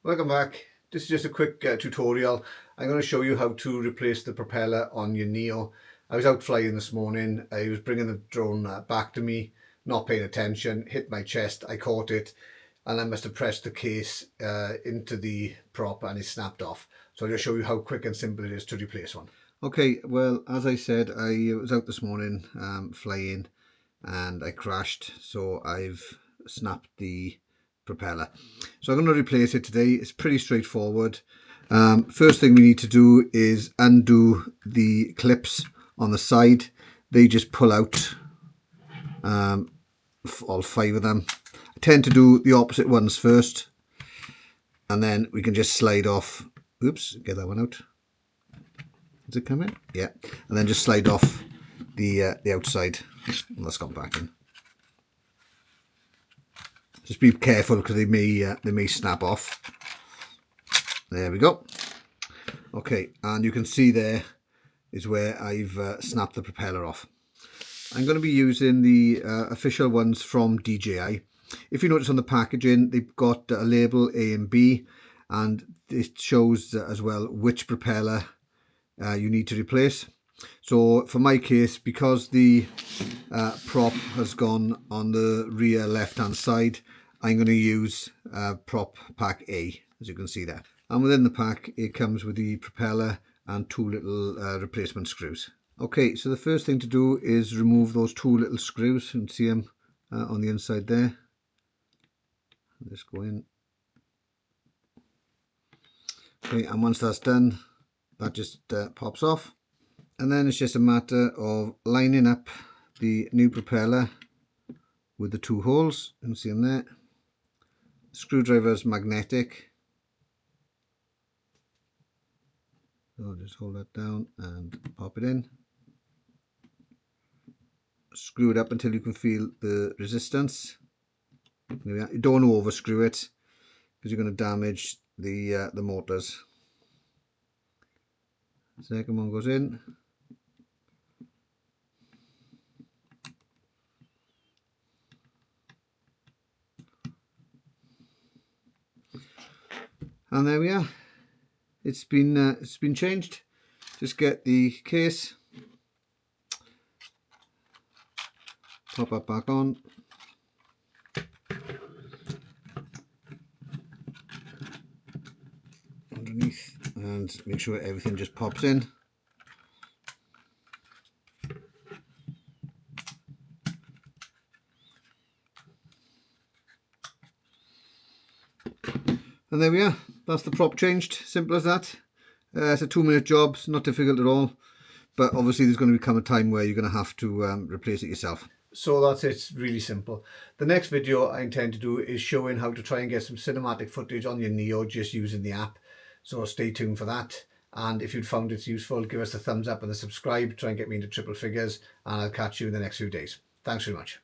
Welcome back. This is just a quick tutorial. I'm going to show you how to replace the propeller on your Neo. I was out flying this morning. I was bringing the drone back to me, not paying attention, hit my chest, I caught it, and I must have pressed the case into the prop and it snapped off. So I'll just show you how quick and simple it is to replace one. Okay, well, as I said, I was out this morning flying and I crashed, so I've snapped the propeller. So I'm going to replace it today. It's pretty straightforward. First thing we need to do is undo the clips on the side. They just pull out, all 5 of them. I tend to do the opposite ones first, and then we can just slide off. Oops, get that one out. Does it come in? Yeah. And then just slide off the outside. Well, that's gone back in. Just be careful because they may snap off. There we go. Okay, and you can see there is where I've snapped the propeller off. I'm going to be using the official ones from DJI. If you notice on the packaging, they've got a label A and B, and it shows as well which propeller you need to replace. So for my case, because the prop has gone on the rear left hand side, I'm going to use prop pack A, as you can see there. And within the pack it comes with the propeller and 2 little replacement screws. Okay, so the first thing to do is remove those 2 little screws. You can see them on the inside there. Just go in. Okay, and once that's done, that just pops off. And then it's just a matter of lining up the new propeller with the 2 holes. You can see them there. The screwdriver is magnetic. So I'll just hold that down and pop it in. Screw it up until you can feel the resistance. You don't want to over screw it because you're going to damage the motors. The second one goes in. And there we are. It's been changed. Just get the case, pop that back on. Underneath, and make sure everything just pops in. And there we are. That's the prop changed. Simple as that. It's a 2-minute job. It's not difficult at all. But obviously there's going to become a time where you're going to have to replace it yourself. So that's it. It's really simple. The next video I intend to do is showing how to try and get some cinematic footage on your Neo just using the app. So stay tuned for that. And if you'd found it useful, give us a thumbs up and a subscribe. Try and get me into triple figures. And I'll catch you in the next few days. Thanks very much.